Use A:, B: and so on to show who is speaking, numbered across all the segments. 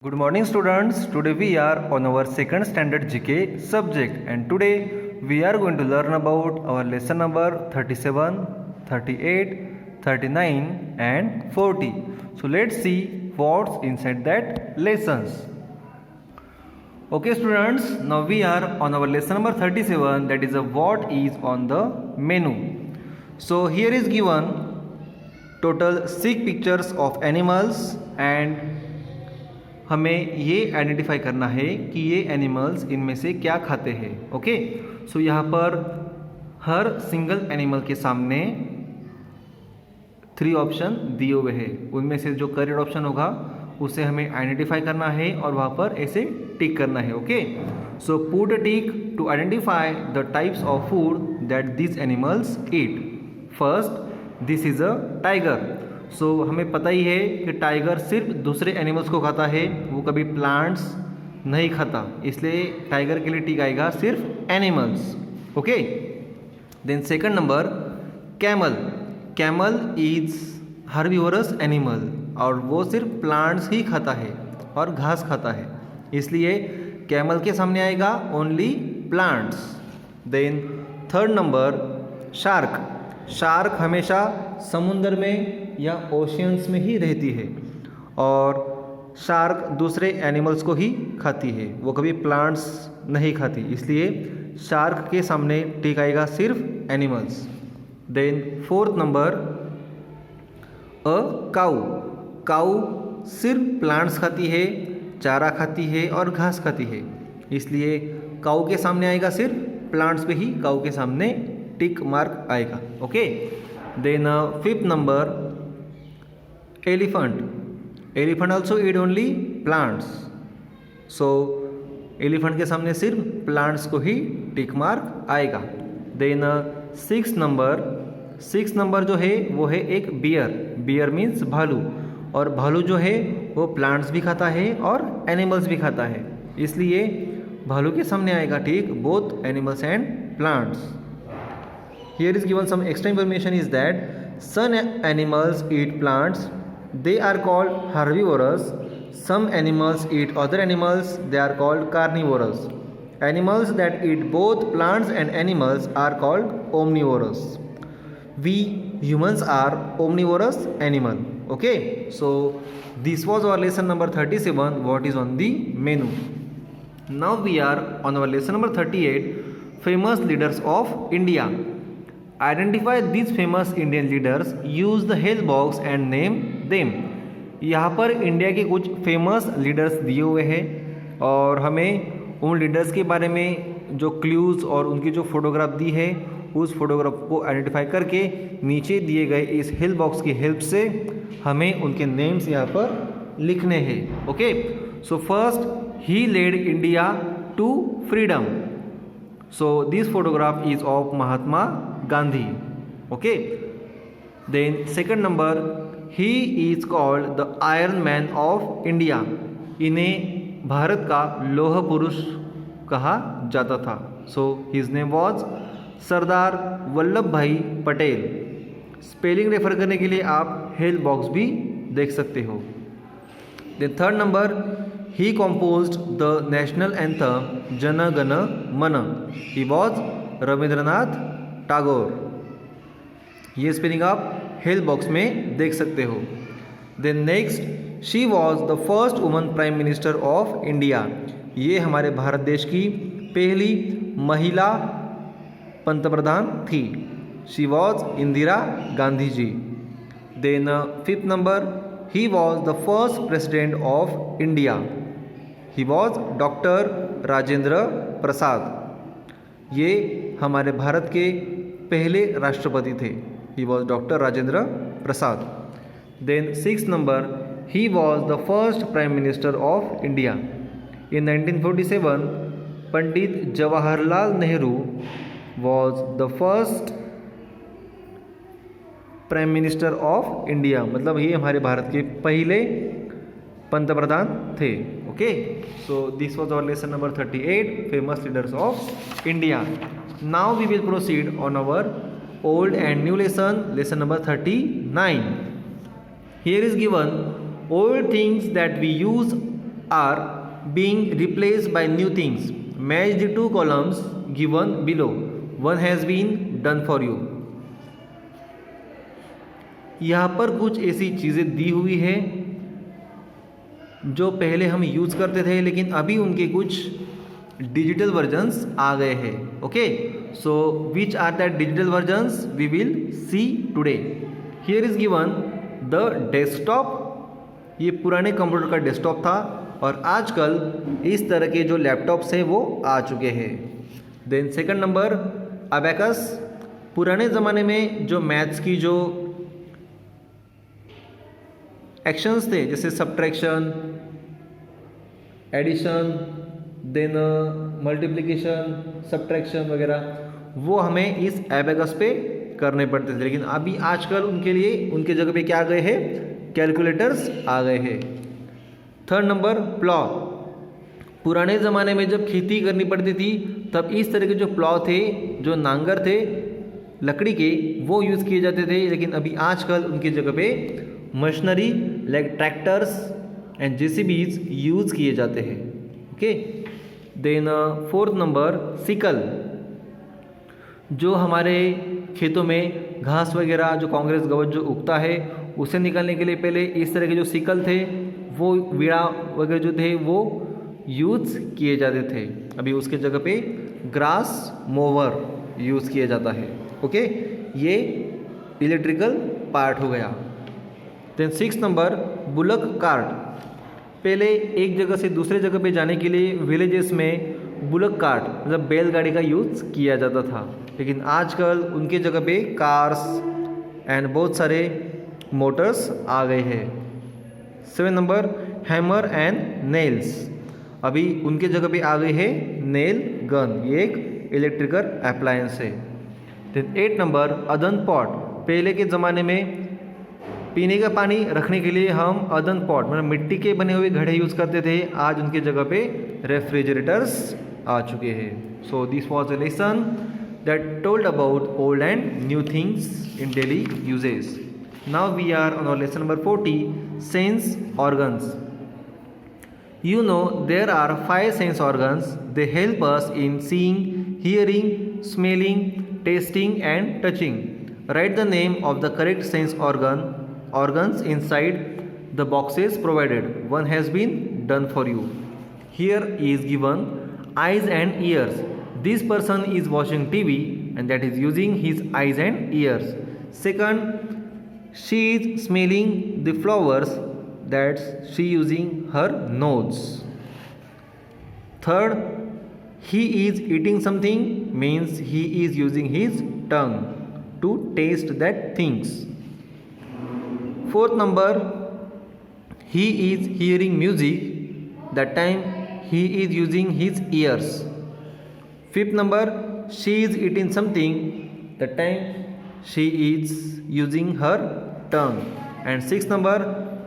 A: Good morning students. Today we are on our second standard GK subject and today we are going to learn about our lesson number 37, 38, 39 and 40. So let's see what's inside that lessons. Okay students, now we are on our lesson number 37, that is what is on the menu. So here is given total 6 pictures of animals and हमें ये identify करना है कि ये animals इनमें से क्या खाते हैं. ओके, सो यहाँ पर हर सिंगल एनिमल के सामने 3 ऑप्शन दिए हुए हैं. उनमें से जो करेक्ट ऑप्शन होगा उसे हमें आइडेंटिफाई करना है और वहाँ पर ऐसे टिक करना है. Okay, so put a tick to identify the types of food that this animals eat. First, this is a tiger. So हमें पता ही है कि टाइगर सिर्फ दूसरे एनिमल्स को खाता है, वो कभी प्लांट्स नहीं खाता, इसलिए टाइगर के लिए टिक आएगा सिर्फ animals. Okay, then second number camel. Camel is herbivorous animal और वो सिर्फ प्लांट्स ही खाता है और घास खाता है, इसलिए कैमल के सामने आएगा only plants. Then third number shark. Shark हमेशा समुद्र में या ओशियंस में ही रहती है और शार्क दूसरे एनिमल्स को ही खाती है, वो कभी प्लांट्स नहीं खाती, इसलिए शार्क के सामने टिक आएगा सिर्फ एनिमल्स. देन फोर्थ नंबर अ काऊ. काऊ सिर्फ प्लांट्स खाती है, चारा खाती है और घास खाती है, इसलिए काऊ के सामने आएगा सिर्फ प्लांट्स पे ही काऊ के सामने टिक मार्क आएगा. Okay, then fifth number elephant. Elephant also eat only plants, so elephant के सामने सिर्फ प्लांट्स को ही टिक मार्क आएगा. देन सिक्स नंबर जो है वो है एक बियर. बियर मीन्स भालू, और भालू जो है वो प्लांट्स भी खाता है और एनिमल्स भी खाता है, इसलिए भालू के सामने आएगा tick both animals and plants. Here is given some extra information is that some animals eat plants, they are called herbivorous. Some animals eat other animals, they are called carnivorous. Animals that eat both plants and animals are called omnivorous. We humans are omnivorous animal. Okay, so this was our lesson number 37, what is on the menu. Now we are on our lesson number 38, famous leaders of India. Identify these famous Indian leaders, use the help box and name them. यहाँ पर India के कुछ famous leaders दिए हुए हैं और हमें उन लीडर्स के बारे में जो क्लूज़ और उनकी जो फोटोग्राफ दी है उस फोटोग्राफ को आइडेंटिफाई करके नीचे दिए गए इस हेल्प बॉक्स की हेल्प से हमें उनके नेम्स यहाँ पर लिखने हैं. Okay, so first, he led India to freedom. So this photograph is of Mahatma Gandhi. Okay. Then second number, he is called the Iron Man of India. इन्हें भारत का लोह पुरुष कहा जाता था. So his name was Sardar Vallabh भाई Patel. Spelling refer करने के लिए आप हेल्प बॉक्स भी देख सकते हो. Then third number, he composed the national anthem Jana Gana Mana. He was Rabindranath Tagore. ये स्पेलिंग आप हेल्प बॉक्स में देख सकते हो. Then next, she was the first woman prime minister of India. ये हमारे भारत देश की पहली महिला पंतप्रधान थी. She was Indira Gandhi ji. Then fifth number, he was the first president of India. He was doctor Rajendra Prasad. ये हमारे भारत के पहले राष्ट्रपति थे. He was doctor Rajendra Prasad. Then six number, he was the first prime minister of India. In 1947 Pandit Jawaharlal Nehru was the first prime minister of India. मतलब ये हमारे भारत के पहले पंतप्रधान थे. Okay, so this was our lesson number 38, famous leaders of India. Now we will proceed on our old and new lesson number 39. Here is given old things that we use are being replaced by new things. Match the two columns given below. One has been done for you. यहाँ पर कुछ ऐसी चीज़ें दी हुई है जो पहले हम यूज़ करते थे, लेकिन अभी उनके कुछ डिजिटल वर्जन्स आ गए हैं. Okay, so which are that digital versions we will see today. Here is given the desktop. ये पुराने कंप्यूटर का डेस्कटॉप था और आजकल इस तरह के जो लैपटॉप्स हैं वो आ चुके हैं. Then second number abacus. पुराने ज़माने में जो मैथ्स की जो एक्शंस थे जैसे subtraction, addition, then multiplication, subtraction वगैरह, वो हमें इस एबेकस पे करने पड़ते थे. लेकिन अभी आजकल उनके लिए उनके जगह पे क्या आ गए हैं, कैलकुलेटर्स आ गए हैं. Third number plough. पुराने ज़माने में जब खेती करनी पड़ती थी तब इस तरह के जो प्लॉ थे, जो नांगर थे लकड़ी के, वो यूज़ किए जाते थे. लेकिन अभी आजकल उनकी जगह पे machinery like tractors and JCBs use किए जाते हैं. ओके, देन फोर्थ नंबर सिकल. जो हमारे खेतों में घास वगैरह जो कांग्रेस गवत जो उगता है उसे निकालने के लिए पहले इस तरह के जो सिकल थे, वो विड़ा वगैरह जो थे वो यूज़ किए जाते थे. अभी उसके जगह पे ग्रास मोवर यूज़ किया जाता है. ओके, ये इलेक्ट्रिकल पार्ट हो गया. Then six number bullock cart. पहले एक जगह से दूसरे जगह पे जाने के लिए विलेजेस में बुलक कार्ट मतलब बैलगाड़ी का यूज़ किया जाता था. लेकिन आजकल उनके जगह पे कार्स एंड बहुत सारे मोटर्स आ गए हैं. 7 नंबर हैमर एंड नेल्स. अभी उनके जगह पे आ गई है नेल गन. ये एक इलेक्ट्रिकल अप्लायंस है. देन 8 नंबर अदन पॉट. पहले के ज़माने में पीने का पानी रखने के लिए हम अदन पॉट मतलब मिट्टी के बने हुए घड़े यूज़ करते थे. आज उनके जगह पे रेफ्रिजरेटर्स आ चुके हैं. सो this was a lesson that told about old and new things in daily uses. Now we are on our lesson number 40, sense organs. You know there are 5 sense organs. They help us in seeing, hearing, smelling, tasting and touching. Write the name of the correct sense organs inside the boxes provided. One has been done for you. Here is given eyes and ears. This person is watching TV and that is using his eyes and ears. Second, she is smelling the flowers, that's she using her nose. Third, he is eating something means he is using his tongue to taste that things. Fourth number, he is hearing music, that time he is using his ears. Fifth number, she is eating something, that time she is using her tongue. And sixth number,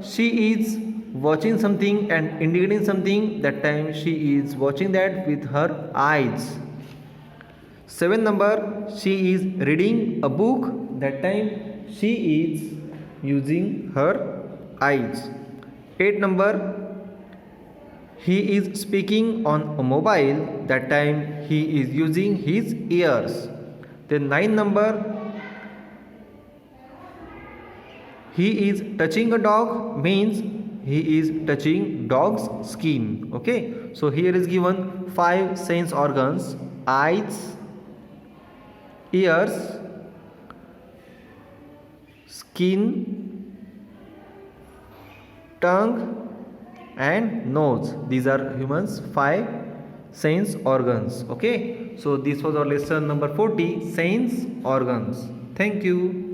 A: she is watching something and indicating something, that time she is watching that with her eyes. Seventh number, she is reading a book, that time she is using her eyes. Eighth number, he is speaking on a mobile, that time he is using his ears. Then 9 number, he is touching a dog means he is touching dog's skin. Okay, so here is given 5 sense organs: eyes, ears, skin, tongue and nose. These are humans 5 sense organs. Okay, so this was our lesson number 40, sense organs. Thank you.